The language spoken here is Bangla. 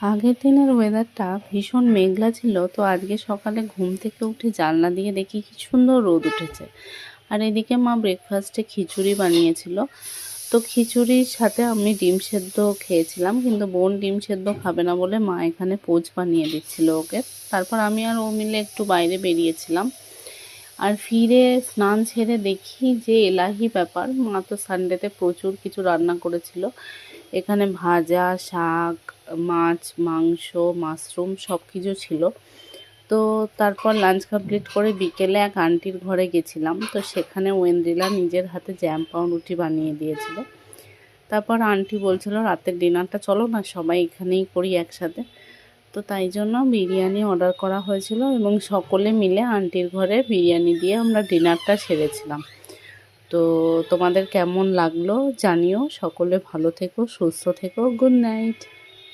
আগের দিনের ওয়েদারটা ভীষণ মেঘলা ছিল, তো আজকে সকালে ঘুম থেকে উঠে জানলা দিয়ে দেখি কি সুন্দর রোদ উঠেছে। আর এদিকে মা ব্রেকফাস্টে খিচুড়ি বানিয়েছিল, তো খিচুড়ির সাথে আমি ডিম সেদ্ধ খেয়েছিলাম, কিন্তু বোন ডিম সেদ্ধ খাবে না বলে মা এখানে পোচ বানিয়ে দিচ্ছিল ওকে। তারপর আমি আর ও মিলে একটু বাইরে বেরিয়েছিলাম, আর ফিরে স্নান সেরে দেখি যে এলাহি ব্যাপার, মা তো সানডেতে প্রচুর কিছু রান্না করেছিল। এখানে ভাজা, শাক, মাছ, মাংস, মাশরুম সব কিছু ছিল। তো তারপর লাঞ্চ কমপ্লিট করে বিকেলে এক আন্টির ঘরে গেছিলাম, তো সেখানে ওয়েন্দ্রিলা নিজের হাতে জ্যাম পাউরুটি বানিয়ে দিয়েছিল। তারপর আন্টি বলছিল রাতের ডিনারটা চলো না সবাই এখানেই করি একসাথে। তো তাই জন্য বিরিয়ানি অর্ডার করা হয়েছিল এবং সকলে মিলে আন্টির ঘরে বিরিয়ানি দিয়ে আমরা ডিনারটা সেরেছিলাম। তো তোমাদের কেমন লাগলো জানিও। সকলে ভালো থেকো, সুস্থ থেকো। Good night.